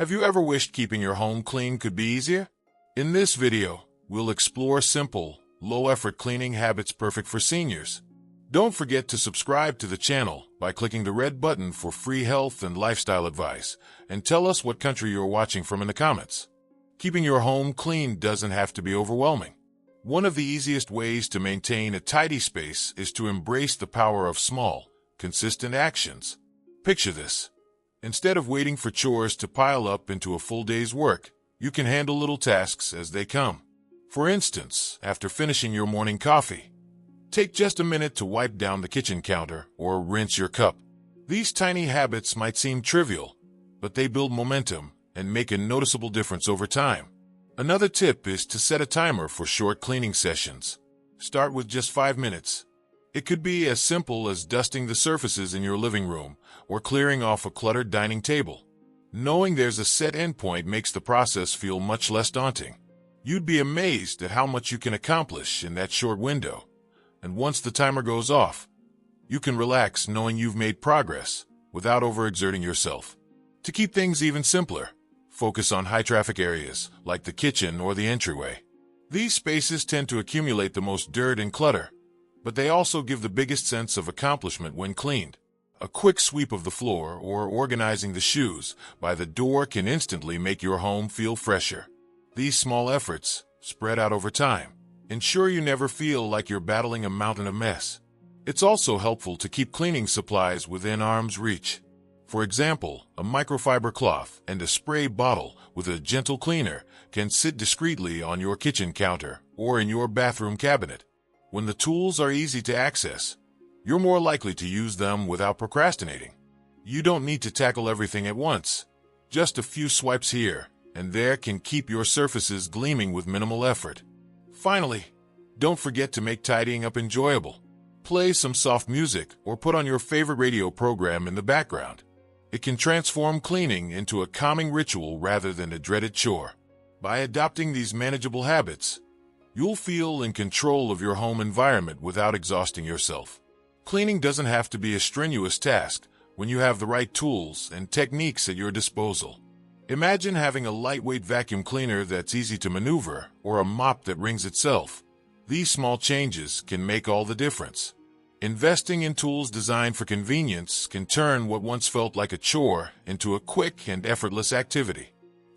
Have you ever wished keeping your home clean could be easier? In this video, we'll explore simple, low-effort cleaning habits perfect for seniors. Don't forget to subscribe to the channel by clicking the red button for free health and lifestyle advice, and tell us what country you're watching from in the comments. Keeping your home clean doesn't have to be overwhelming. One of the easiest ways to maintain a tidy space is to embrace the power of small, consistent actions. Picture this. Instead of waiting for chores to pile up into a full day's work, you can handle little tasks as they come. For instance, after finishing your morning coffee, take just a minute to wipe down the kitchen counter or rinse your cup. These tiny habits might seem trivial, but they build momentum and make a noticeable difference over time. Another tip is to set a timer for short cleaning sessions. Start with just 5 minutes. It could be as simple as dusting the surfaces in your living room or clearing off a cluttered dining table. Knowing there's a set endpoint makes the process feel much less daunting. You'd be amazed at how much you can accomplish in that short window. And once the timer goes off, you can relax knowing you've made progress without overexerting yourself. To keep things even simpler, focus on high-traffic areas like the kitchen or the entryway. These spaces tend to accumulate the most dirt and clutter, but they also give the biggest sense of accomplishment when cleaned. A quick sweep of the floor or organizing the shoes by the door can instantly make your home feel fresher. These small efforts, spread out over time, ensure you never feel like you're battling a mountain of mess. It's also helpful to keep cleaning supplies within arm's reach. For example, a microfiber cloth and a spray bottle with a gentle cleaner can sit discreetly on your kitchen counter or in your bathroom cabinet. When the tools are easy to access, you're more likely to use them without procrastinating. You don't need to tackle everything at once. Just a few swipes here and there can keep your surfaces gleaming with minimal effort. Finally, don't forget to make tidying up enjoyable. Play some soft music or put on your favorite radio program in the background. It can transform cleaning into a calming ritual rather than a dreaded chore. By adopting these manageable habits, you'll feel in control of your home environment without exhausting yourself. Cleaning doesn't have to be a strenuous task when you have the right tools and techniques at your disposal. Imagine having a lightweight vacuum cleaner that's easy to maneuver or a mop that wrings itself. These small changes can make all the difference. Investing in tools designed for convenience can turn what once felt like a chore into a quick and effortless activity.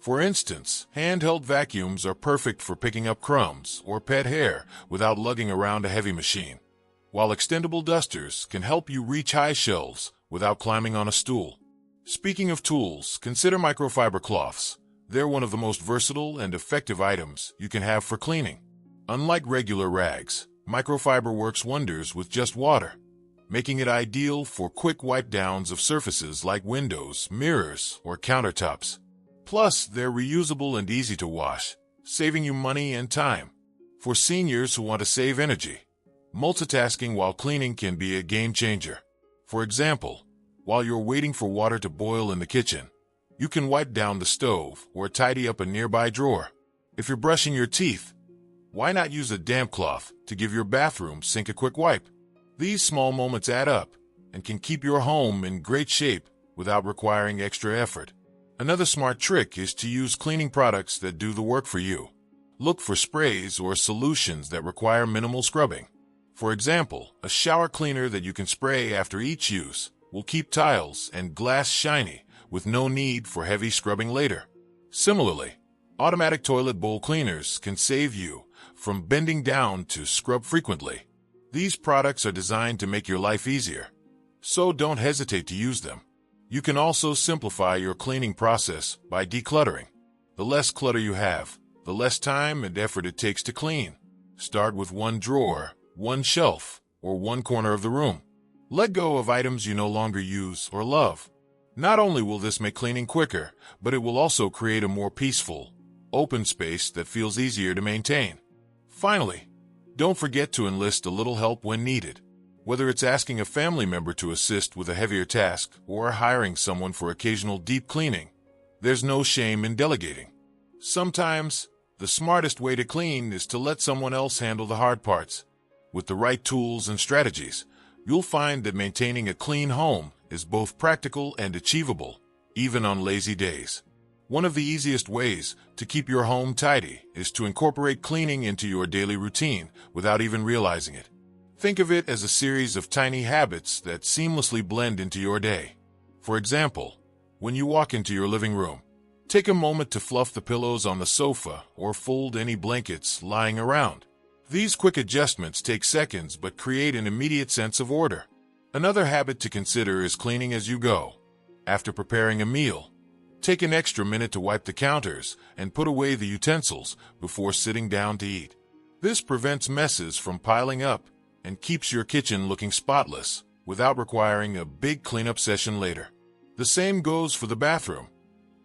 For instance, handheld vacuums are perfect for picking up crumbs or pet hair without lugging around a heavy machine, while extendable dusters can help you reach high shelves without climbing on a stool. Speaking of tools, consider microfiber cloths. They're one of the most versatile and effective items you can have for cleaning. Unlike regular rags, microfiber works wonders with just water, making it ideal for quick wipe-downs of surfaces like windows, mirrors, or countertops. Plus, they're reusable and easy to wash, saving you money and time. For seniors who want to save energy, multitasking while cleaning can be a game changer. For example, while you're waiting for water to boil in the kitchen, you can wipe down the stove or tidy up a nearby drawer. If you're brushing your teeth, why not use a damp cloth to give your bathroom sink a quick wipe? These small moments add up and can keep your home in great shape without requiring extra effort. Another smart trick is to use cleaning products that do the work for you. Look for sprays or solutions that require minimal scrubbing. For example, a shower cleaner that you can spray after each use will keep tiles and glass shiny with no need for heavy scrubbing later. Similarly, automatic toilet bowl cleaners can save you from bending down to scrub frequently. These products are designed to make your life easier, so don't hesitate to use them. You can also simplify your cleaning process by decluttering. The less clutter you have, the less time and effort it takes to clean. Start with one drawer, one shelf, or one corner of the room. Let go of items you no longer use or love. Not only will this make cleaning quicker, but it will also create a more peaceful, open space that feels easier to maintain. Finally, don't forget to enlist a little help when needed. Whether it's asking a family member to assist with a heavier task or hiring someone for occasional deep cleaning, there's no shame in delegating. Sometimes, the smartest way to clean is to let someone else handle the hard parts. With the right tools and strategies, you'll find that maintaining a clean home is both practical and achievable, even on lazy days. One of the easiest ways to keep your home tidy is to incorporate cleaning into your daily routine without even realizing it. Think of it as a series of tiny habits that seamlessly blend into your day. For example, when you walk into your living room, take a moment to fluff the pillows on the sofa or fold any blankets lying around. These quick adjustments take seconds but create an immediate sense of order. Another habit to consider is cleaning as you go. After preparing a meal, take an extra minute to wipe the counters and put away the utensils before sitting down to eat. This prevents messes from piling up and keeps your kitchen looking spotless without requiring a big cleanup session later. The same goes for the bathroom.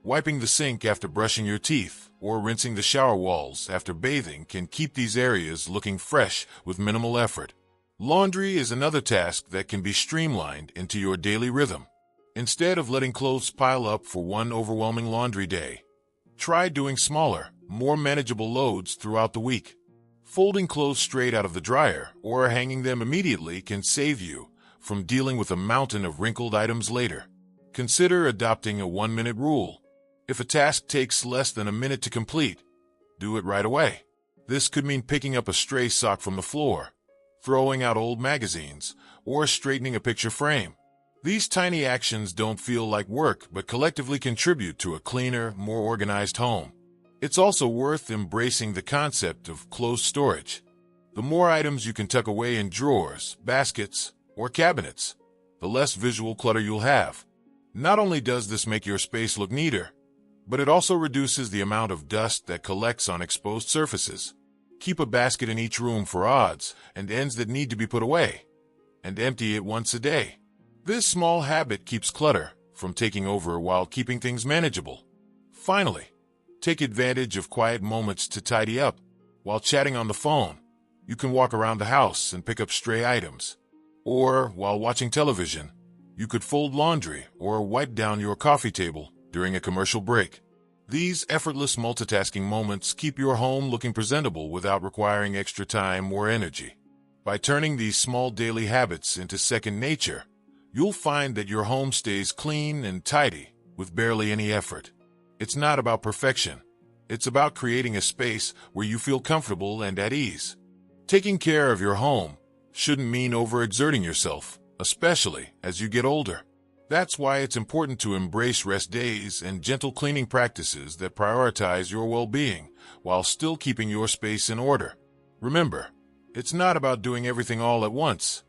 Wiping the sink after brushing your teeth or rinsing the shower walls after bathing can keep these areas looking fresh with minimal effort. Laundry is another task that can be streamlined into your daily rhythm. Instead of letting clothes pile up for one overwhelming laundry day, try doing smaller, more manageable loads throughout the week. Folding clothes straight out of the dryer or hanging them immediately can save you from dealing with a mountain of wrinkled items later. Consider adopting a 1-minute rule. If a task takes less than a minute to complete, do it right away. This could mean picking up a stray sock from the floor, throwing out old magazines, or straightening a picture frame. These tiny actions don't feel like work but collectively contribute to a cleaner, more organized home. It's also worth embracing the concept of closed storage. The more items you can tuck away in drawers, baskets, or cabinets, the less visual clutter you'll have. Not only does this make your space look neater, but it also reduces the amount of dust that collects on exposed surfaces. Keep a basket in each room for odds and ends that need to be put away, and empty it once a day. This small habit keeps clutter from taking over while keeping things manageable. Finally, take advantage of quiet moments to tidy up. While chatting on the phone, you can walk around the house and pick up stray items. Or, while watching television, you could fold laundry or wipe down your coffee table during a commercial break. These effortless multitasking moments keep your home looking presentable without requiring extra time or energy. By turning these small daily habits into second nature, you'll find that your home stays clean and tidy with barely any effort. It's not about perfection. It's about creating a space where you feel comfortable and at ease. Taking care of your home shouldn't mean overexerting yourself, especially as you get older. That's why it's important to embrace rest days and gentle cleaning practices that prioritize your well-being while still keeping your space in order. Remember, it's not about doing everything all at once.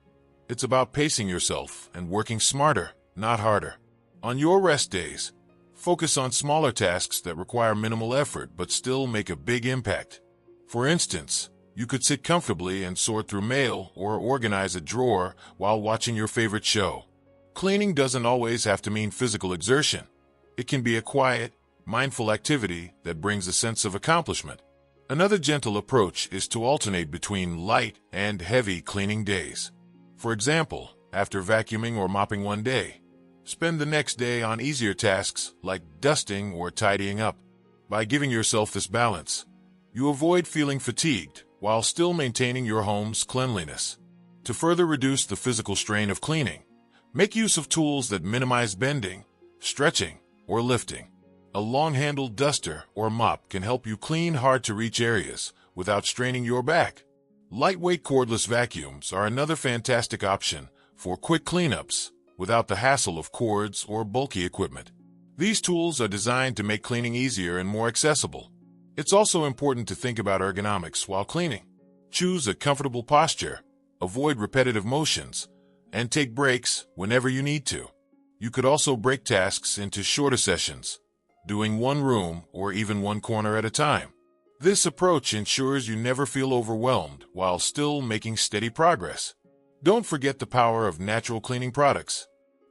It's about pacing yourself and working smarter, not harder. On your rest days, focus on smaller tasks that require minimal effort but still make a big impact. For instance, you could sit comfortably and sort through mail or organize a drawer while watching your favorite show. Cleaning doesn't always have to mean physical exertion. It can be a quiet, mindful activity that brings a sense of accomplishment. Another gentle approach is to alternate between light and heavy cleaning days. For example, after vacuuming or mopping one day, spend the next day on easier tasks like dusting or tidying up. By giving yourself this balance, you avoid feeling fatigued while still maintaining your home's cleanliness. To further reduce the physical strain of cleaning, make use of tools that minimize bending, stretching, or lifting. A long-handled duster or mop can help you clean hard-to-reach areas without straining your back. Lightweight cordless vacuums are another fantastic option for quick cleanups without the hassle of cords or bulky equipment. These tools are designed to make cleaning easier and more accessible. It's also important to think about ergonomics while cleaning. Choose a comfortable posture, avoid repetitive motions, and take breaks whenever you need to. You could also break tasks into shorter sessions, doing one room or even one corner at a time. This approach ensures you never feel overwhelmed while still making steady progress. Don't forget the power of natural cleaning products.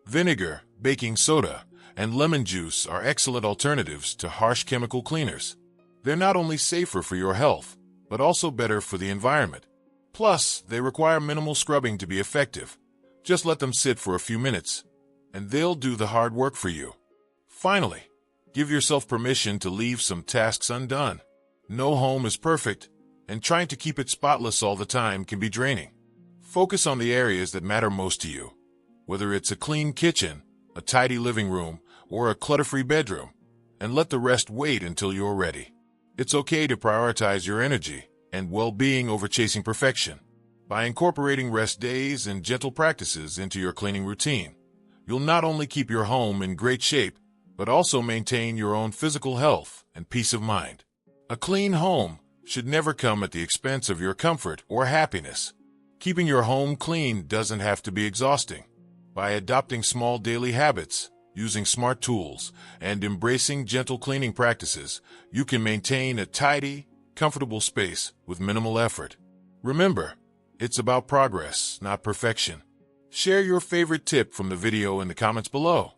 Vinegar, baking soda, and lemon juice are excellent alternatives to harsh chemical cleaners. They're not only safer for your health, but also better for the environment. Plus, they require minimal scrubbing to be effective. Just let them sit for a few minutes, and they'll do the hard work for you. Finally, give yourself permission to leave some tasks undone. No home is perfect, and trying to keep it spotless all the time can be draining. Focus on the areas that matter most to you. Whether it's a clean kitchen, a tidy living room, or a clutter-free bedroom, and let the rest wait until you're ready. It's okay to prioritize your energy and well-being over chasing perfection. By incorporating rest days and gentle practices into your cleaning routine, you'll not only keep your home in great shape, but also maintain your own physical health and peace of mind. A clean home should never come at the expense of your comfort or happiness. Keeping your home clean doesn't have to be exhausting. By adopting small daily habits, using smart tools, and embracing gentle cleaning practices, you can maintain a tidy, comfortable space with minimal effort. Remember, it's about progress, not perfection. Share your favorite tip from the video in the comments below.